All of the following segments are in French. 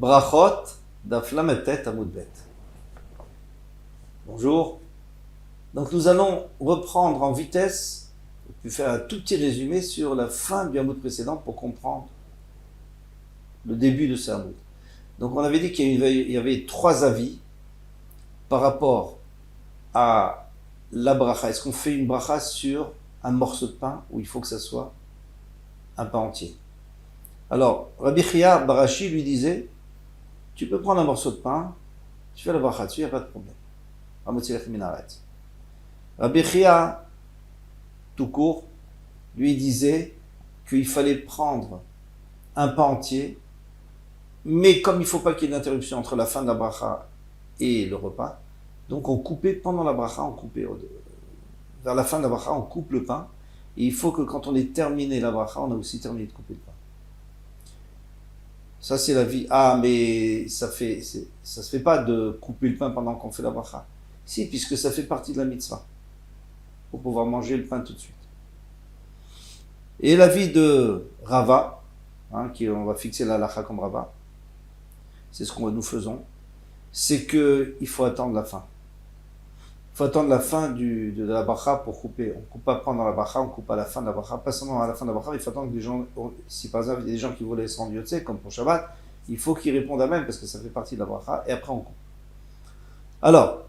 Brachot d'Aflametet Amoudbet. Bonjour. Donc nous allons reprendre en vitesse, puis faire un tout petit résumé sur la fin du Hamoud précédent pour comprendre le début de ce Hamoud. Donc on avait dit qu'il y avait trois avis par rapport à la bracha. Est-ce qu'on fait une bracha sur un morceau de pain ou il faut que ça soit un pain entier? Alors, Rabbi Chia Barashi lui disait, tu peux prendre un morceau de pain, tu fais la bracha dessus, il n'y a pas de problème. Rabbi Chia, tout court, lui disait qu'il fallait prendre un pain entier, mais comme il ne faut pas qu'il y ait d'interruption entre la fin de la bracha et le repas, donc on coupait pendant la bracha, vers la fin de la bracha, on coupe le pain, et il faut que quand on ait terminé la bracha, on a aussi terminé de couper le pain. Ça c'est la vie. Ah, mais ça se fait pas de couper le pain pendant qu'on fait la bracha. Si, puisque ça fait partie de la mitzvah, pour pouvoir manger le pain tout de suite. Et l'avis de Rava, on va fixer la halakha comme Rava, c'est ce que nous faisons, c'est qu'il faut attendre la fin. Il faut attendre la fin de la bracha pour couper. On ne coupe pas pendant la bracha, on coupe à la fin de la bracha. Pas seulement à la fin de la bracha, il faut attendre que les gens, si par exemple il y a des gens qui voulaient se rendre Yotzé, comme pour Shabbat, il faut qu'ils répondent à même parce que ça fait partie de la bracha, et après on coupe. Alors,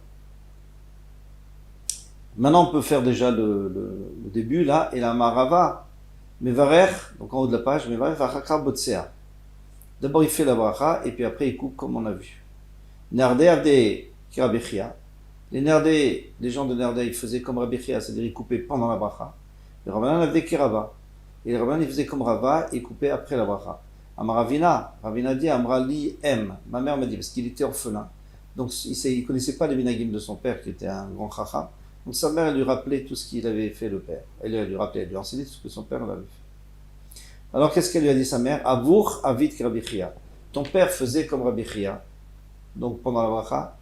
maintenant on peut faire déjà le début là, et la marava, Mevarer, donc en haut de la page, Mevarer vachakra botsea. D'abord il fait la bracha, et puis après il coupe comme on a vu. Nerdé avde kirabechia. Les Nerdé, les gens de Nerdé, ils faisaient comme Rabbi Chia, c'est-à-dire ils coupaient pendant la bracha. Les Rabbanan avaient Kirava. Et les Rabbanan, ils faisaient comme Rava et coupaient après la bracha. Ravina dit, Amrali M. Ma mère m'a dit, parce qu'il était orphelin. Donc il ne connaissait pas les minagim de son père, qui était un grand chacham. Donc sa mère, elle lui rappelait tout ce qu'il avait fait le père. Elle lui enseignait tout ce que son père avait fait. Alors qu'est-ce qu'elle lui a dit sa mère? Avour avid Rabbi Chia. Ton père faisait comme Rabbi Chia. Donc pendant la bracha.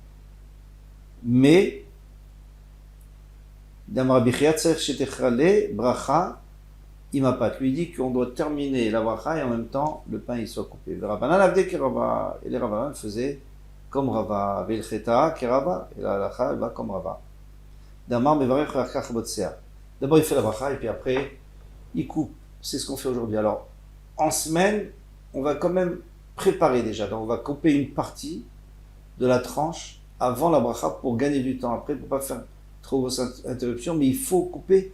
Mais, Rabbi Chia bracha imapat lui dit qu'on doit terminer la bracha et en même temps le pain il soit coupé. Et les Rabbanan faisaient comme Rava, et la halakha va comme Rava. D'abord il fait la bracha et puis après il coupe. C'est ce qu'on fait aujourd'hui. Alors en semaine, on va quand même préparer déjà. Donc on va couper une partie de la tranche avant la bracha pour gagner du temps après, pour ne pas faire trop grosse interruption, mais il faut couper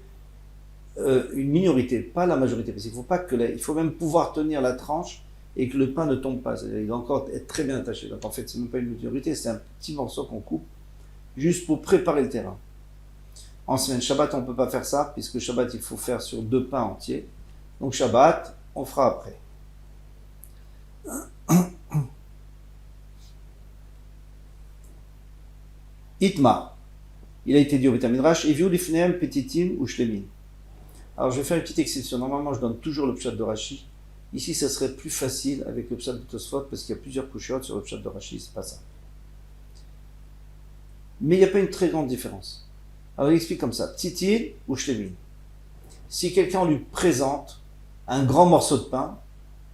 une minorité, pas la majorité, parce qu'il faut pas il faut même pouvoir tenir la tranche et que le pain ne tombe pas, c'est-à-dire il doit encore être très bien attaché. Donc en fait, c'est même pas une minorité, c'est un petit morceau qu'on coupe juste pour préparer le terrain. En semaine, Shabbat, on ne peut pas faire ça, puisque Shabbat, il faut faire sur 2 pains entiers. Donc Shabbat, on fera après. Itma, il a été dit au Beth Midrash, et viu lifneem petitim ou shlemin. Alors je vais faire une petite exception. Normalement, je donne toujours le pshat de Rashi. Ici, ça serait plus facile avec le pshat de Tosfot parce qu'il y a plusieurs couchottes sur le pshat de Rashi. C'est pas ça. Mais il n'y a pas une très grande différence. Alors il explique comme ça, petitim ou shlemin. Si quelqu'un lui présente un grand morceau de pain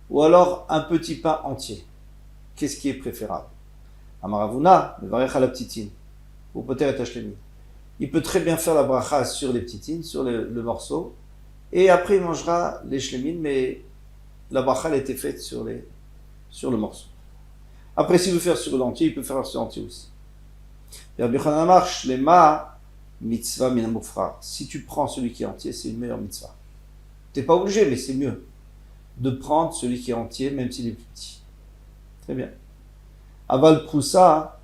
ou alors un petit pain entier, qu'est-ce qui est préférable? Amaravuna, mevarech ala petitim. Ou peut-être Hashlemim. Il peut très bien faire la bracha sur les petitines, sur le morceau, et après il mangera les shlemim, mais la bracha elle a été faite sur le morceau. Après, s'il veut faire sur l'entier, il peut faire sur l'entier aussi. Mitzvah minamufrar. Si tu prends celui qui est entier, c'est une meilleure mitzvah. Tu n'es pas obligé, mais c'est mieux de prendre celui qui est entier, même s'il est plus petit. Très bien. Aval proussa.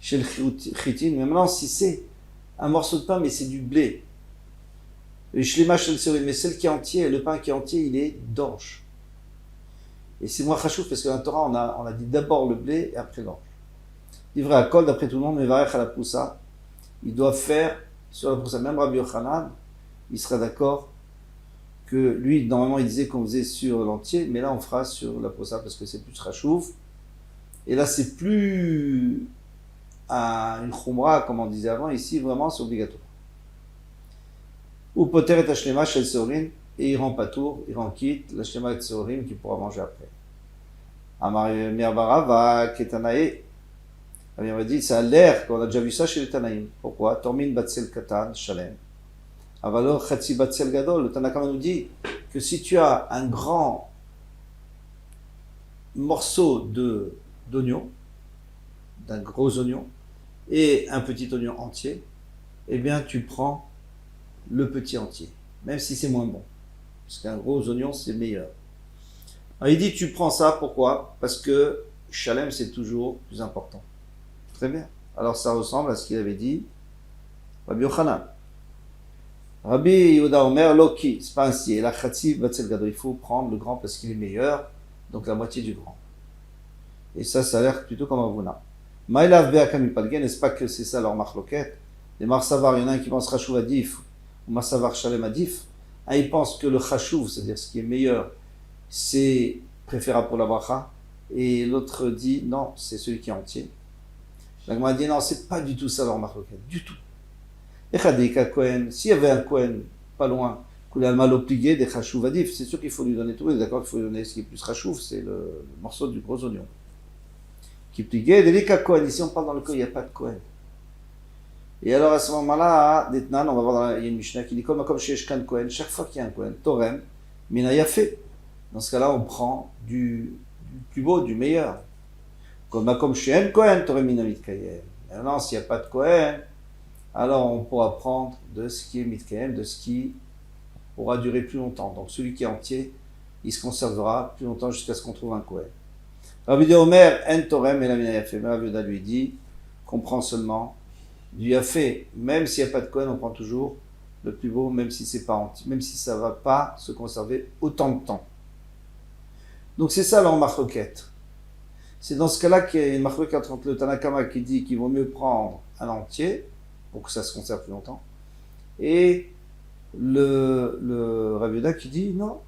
Chez le chitin, mais maintenant si c'est un morceau de pain mais c'est du blé, mais celle qui est entier, le pain qui est entier, il est d'orge. Et c'est moins chachouf parce que dans la Torah on a dit d'abord le blé et après l'orge. Livré à Kol, d'après tout le monde, mais varech à la poussa, il doit faire sur la poussa. Même Rabbi Yochanan, il sera d'accord que lui, normalement il disait qu'on faisait sur l'entier, mais là on fera sur la poussa parce que c'est plus chachouf. Et là c'est plus une khumra, comme on disait avant, ici vraiment c'est obligatoire. Ou poter et hashlema shel seorim, et il rend patour, il rend quitte, l'ashlema et seorim qu'il pourra manger après. Amar Mirbarava, Ketanae. On m'a dit, ça a l'air qu'on a déjà vu ça chez les Tanaïm. Pourquoi? Tormin Batsel Katan, Shalem. Avalor Khatsi Batsel Gadol. Le Tanakama nous dit que si tu as un grand morceau d'oignon, d'un gros oignon, et un petit oignon entier, eh bien tu prends le petit entier, même si c'est moins bon. Parce qu'un gros oignon, c'est meilleur. Alors il dit, tu prends ça, pourquoi? Parce que Shalem, c'est toujours plus important. Très bien. Alors ça ressemble à ce qu'il avait dit Rabbi Yochanan. Rabbi Yehuda Omer, Loki, c'est pas ainsi. Et la Khatsi Batsel Gado, il faut prendre le grand parce qu'il est meilleur, donc la moitié du grand. Et ça a l'air plutôt comme Ravuna. Maïlav Be'akam Ipalgen, n'est-ce pas que c'est ça leur marloquette? Les Marsavar, il y en a un qui pense Chashuv Adif, ou Marsavar Shalem Adif. Un, il pense que le Chashuv, c'est-à-dire ce qui est meilleur, c'est préférable pour la bracha. Et l'autre dit, non, c'est celui qui est entier. La Gemara dit non, c'est pas du tout ça leur marloquette, du tout. S'il y avait un Kohen pas loin, qu'il a mal obligé des chachouv adif, c'est sûr qu'il faut lui donner tout, d'accord, qu'il faut lui donner ce qui est plus chachouv, c'est le morceau du gros oignon. Qui plié, des Kohen, ici on parle dans le cas, il n'y a pas de Kohen. Et alors à ce moment-là, Detnan, on va voir il y a une Mishnah qui dit comme chez Eshkan Kohen, chaque fois qu'il y a un Kohen, Torem, Mina Yafé. Dans ce cas-là, on prend du plus beau, du meilleur. Comme chez un Kohen, Torem Mina Mitkayem. Maintenant, s'il n'y a pas de Kohen, alors on pourra prendre de ce qui est Mitkayem, de ce qui pourra durer plus longtemps. Donc celui qui est entier, il se conservera plus longtemps jusqu'à ce qu'on trouve un Kohen. Rabbi Omer, en Torem et la Mina Yafé. Mais Rabbi Yehuda lui dit qu'on prend seulement du Yafé. Même s'il n'y a pas de Kohen, on prend toujours le plus beau, même si c'est pas entier, même si ça ne va pas se conserver autant de temps. Donc c'est ça leur marloquette. C'est dans ce cas-là qu'il y a une marloquette entre le Tanakama qui dit qu'il vaut mieux prendre un entier pour que ça se conserve plus longtemps, et le Rabbi Yehuda qui dit non,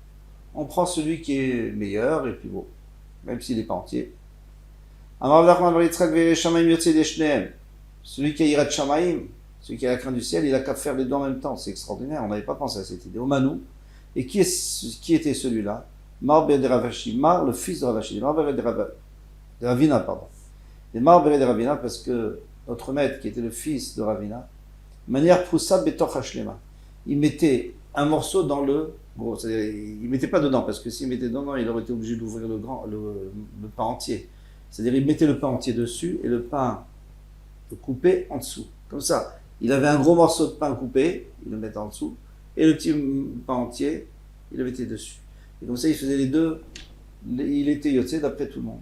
on prend celui qui est meilleur et plus beau, même s'il n'est pas entier. Celui qui a Yirat Shamaim, celui qui a la crainte du ciel, il a qu'à faire les deux en même temps. C'est extraordinaire, on n'avait pas pensé à cette idée. Omanou, et qui était celui-là? Mar ben de Ravashi, Mar, le fils de Ravashi, Mar ben de Ravina, pardon. Et Mar ben de Ravina, parce que notre maître, qui était le fils de Ravina, manière Proussa Betoch Hashlema, il mettait un morceau dans le gros, c'est-à-dire il mettait pas dedans, parce que s'il mettait dedans, il aurait été obligé d'ouvrir le pain entier. C'est-à-dire il mettait le pain entier dessus et le pain coupé en dessous. Comme ça, il avait un gros morceau de pain coupé, il le mettait en dessous, et le petit pain entier, il le mettait dessus. Et comme ça, il faisait les deux, il était yotzé d'après tout le monde.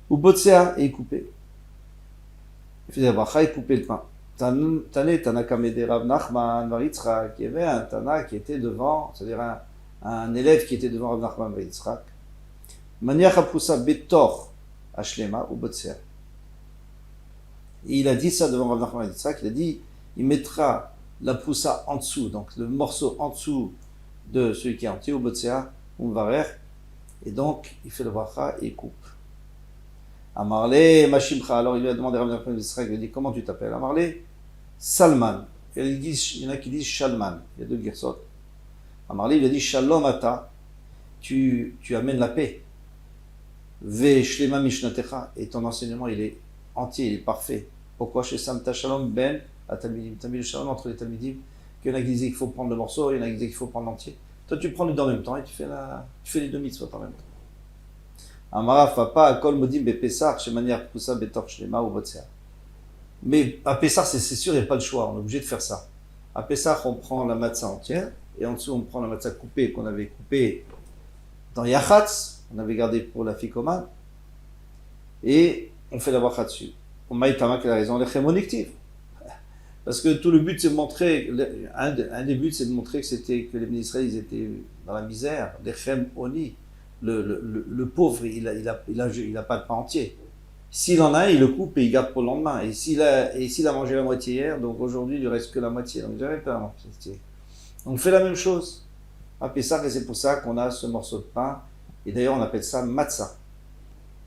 Ou botsea, et il coupait. Il faisait la bracha, il coupait le pain. Tanakamede Rav Nachman Bar Yitzchak, il y avait un Tana qui était devant, c'est-à-dire un élève qui était devant Rav Nachman Bar Yitzchak. Maniach Apoussa Betor Ashlema ou Botsea. Et il a dit ça devant Rav Nachman Bar Yitzchak, il a dit, il mettra la poussa en dessous, donc le morceau en dessous de celui qui est entier, ou Botsea, ou Mvarer, et donc il fait le bracha et il coupe. Amarle, Mashimcha, alors il lui a demandé à Rav Nachman Bar Yitzchak, il a dit, comment tu t'appelles? Amarle, Salman. Et il y en a qui disent Shalman, il y a deux guersot. Amarle, il a dit, Shalom ata, tu amènes la paix. Ve shlema mishnatecha, et ton enseignement il est entier, il est parfait. Pourquoi chez Samta Shalom ben à Talmidim? Tu as mis le Shalom entre les Talmidim, qu'il y en a qui disaient qu'il faut prendre le morceau, il y en a qui disaient qu'il faut prendre l'entier. Toi tu prends les deux en même temps et tu fais les deux mitzvot en même temps. Amara Fapa Akol Modim Bepessar, chez manière Poussa Betor Shlema ou Botsea. Mais à Pessar, c'est sûr, il n'y a pas de choix, on est obligé de faire ça. À Pessar, on prend la matzah entière, et en dessous, on prend la matzah coupée qu'on avait coupée dans Yachatz, on avait gardé pour la Fikoman, et on fait la bracha dessus. On maïtama qui a raison, les chémonictifs. Parce que tout le but, c'est de montrer, un des buts, c'est de montrer que les ministres, ils étaient dans la misère, les chem oni. Le pauvre, il a pas de pain entier. S'il en a, il le coupe et il garde pour le lendemain. Et s'il a mangé la moitié hier, donc aujourd'hui, il lui reste que la moitié. Donc j'avais pas la moitié. On fait la même chose à Pessah, et c'est pour ça qu'on a ce morceau de pain. Et d'ailleurs, on appelle ça matzah.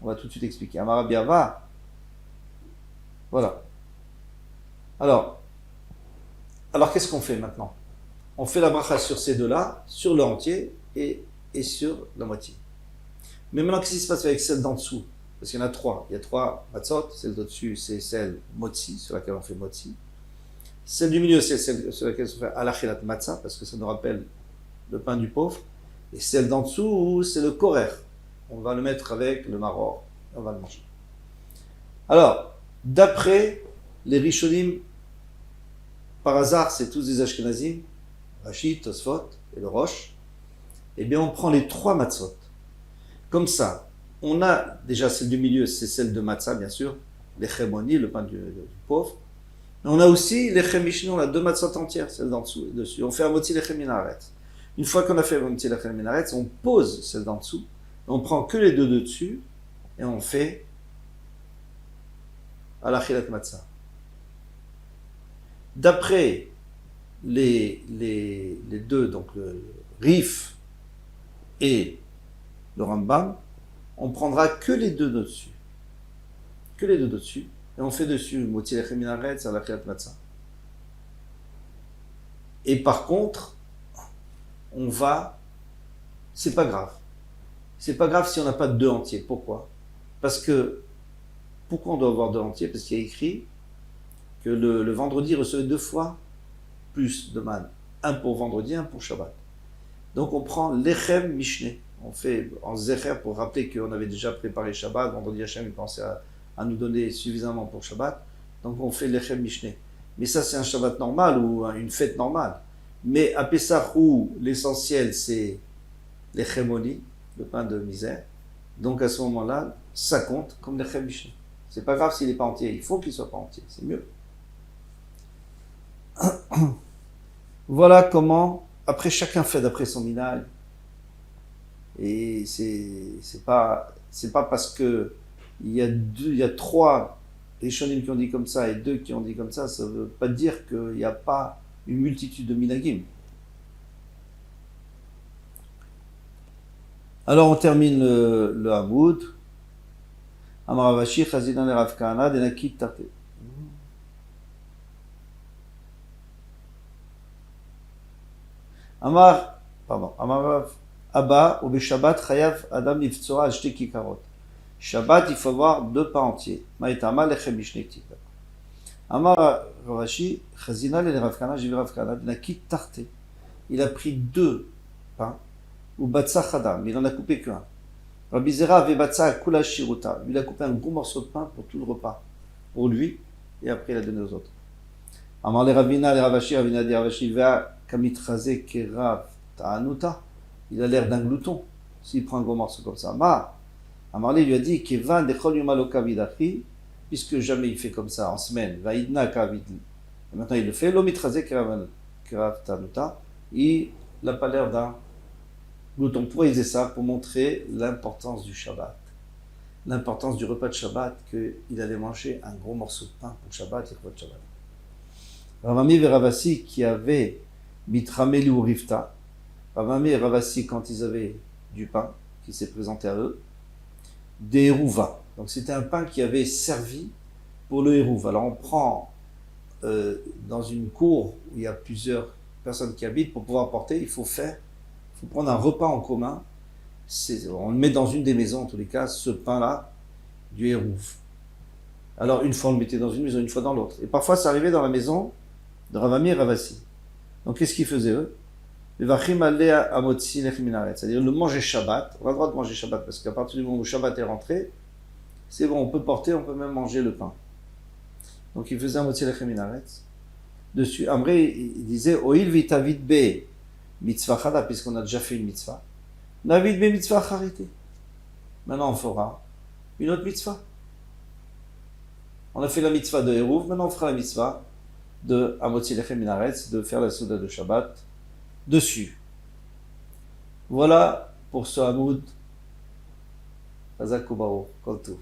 On va tout de suite expliquer. Amara Biava. Voilà. Alors, qu'est-ce qu'on fait maintenant? On fait la bracha sur ces deux-là, sur le entier et sur la moitié. Mais maintenant, qu'est-ce qui se passe avec celle d'en dessous? Parce qu'il y en a trois. Il y a trois matzot. Celle d'au-dessus, c'est celle motzi, sur laquelle on fait motzi. Celle du milieu, c'est celle sur laquelle on fait alachilat matzah, parce que ça nous rappelle le pain du pauvre. Et celle d'en dessous, c'est le korer. On va le mettre avec le maror. On va le manger. Alors, d'après les Rishonim, par hasard, c'est tous des Ashkenazim, Rashi, Tosfot et le Rosh, eh bien on prend les trois matzot. Comme ça, on a déjà celle du milieu, c'est celle de matzah, bien sûr, l'echem-oni, le pain du pauvre. Mais on a aussi l'echem mishne, on a deux matzot entières, celle d'en dessous et dessus. On fait un motzi l'echem minaretz. Une fois qu'on a fait un motzi l'echem minaretz, on pose celle d'en dessous, on prend que les deux de dessus, et on fait alachilat matzah. D'après les deux, donc le Rif et le Rambam, on prendra que les deux dessus. Que les deux dessus. Et on fait dessus Motzi lechem minaretz, alachilat matzah. Et par contre, on va... C'est pas grave. C'est pas grave si on n'a pas deux entiers. Pourquoi? Parce que... Pourquoi on doit avoir deux entiers? Parce qu'il y a écrit que le vendredi recevait 2 fois plus de manne. Un pour vendredi, un pour Shabbat. Donc on prend l'echem mishne. On fait en zecher pour rappeler qu'on avait déjà préparé Shabbat. Vendredi Hachem, il pensait à nous donner suffisamment pour Shabbat. Donc on fait l'echem mishne. Mais ça, c'est un Shabbat normal ou une fête normale. Mais à Pessah, où l'essentiel, c'est l'echemoni, le pain de misère. Donc à ce moment-là, ça compte comme l'echem mishne. C'est pas grave s'il n'est pas entier. Il faut qu'il soit pas entier. C'est mieux. Voilà comment, après chacun fait d'après son minag, et c'est pas parce que il y a 3 Rishonim qui ont dit comme ça et 2 qui ont dit comme ça ne veut pas dire qu'il n'y a pas une multitude de minagim. Alors on termine le Hamoud. Amaravashi Chazidan le Rav Kahana Denakit Tate. Amar Abba ou Shabbat Chayav Adam Niftsora al Shte Kikarot. Shabbat, il faut avoir 2 pains entiers. Maïtama lechem mishne ktika. Amar Ravashi Chazina le Rav Kahana Jiv Rav Kahana Denakit Tarte. Il a pris 2 pains ou Batsa Chadam. Il en a coupé qu'un. Rabbi Zera avait Batsa Kula Shiruta. Il a coupé un gros morceau de pain pour tout le repas. Pour lui, et après il a donné aux autres. Amar le Ravina le Ravashi Ravina dit Ravashi va Kamitraze Kerav Ta'anuta. Il a l'air d'un glouton s'il prend un gros morceau comme ça. Amarli lui a dit Kevan dechol yumaloka vidachi, puisque jamais il fait comme ça en semaine. Vaidna kavidli. Et maintenant il le fait. Lomitraze Kerav Ta'anuta. Il n'a pas l'air d'un glouton. Pourquoi il faisait ça? Pour montrer l'importance du Shabbat. L'importance du repas de Shabbat, qu'il allait manger un gros morceau de pain pour Shabbat, le repas de Shabbat. Ravami et Ravasi qui avaient Mitrameli ou Rifta. Ravami et Ravasi, quand ils avaient du pain qui s'est présenté à eux, des Hérouva. Donc c'était un pain qui avait servi pour le Hérouv. Alors on prend dans une cour où il y a plusieurs personnes qui habitent, pour pouvoir porter, il faut prendre un repas en commun. On le met dans une des maisons, en tous les cas, ce pain-là, du Hérouv. Alors une fois on le mettait dans une maison, une fois dans l'autre. Et parfois ça arrivait dans la maison de Ravami et Ravasi. Donc qu'est-ce qu'ils faisaient eux? C'est-à-dire le manger Shabbat. On a le droit de manger Shabbat parce qu'à partir du moment où Shabbat est rentré, c'est bon, on peut porter, on peut même manger le pain. Donc ils faisaient un motzi lechem minaretz. Dessus, après il disait Oil vitavid be mitzvah chada, puisqu'on a déjà fait une mitzvah. Navid be mitzvah charité. Maintenant on fera une autre mitzvah. On a fait la mitzvah de Hérouv, maintenant on fera la mitzvah de Amotzi lechem minaretz, de faire la souda de Shabbat dessus. Voilà pour ce Hamoud. Chazak u'Baruch, Kol Tov.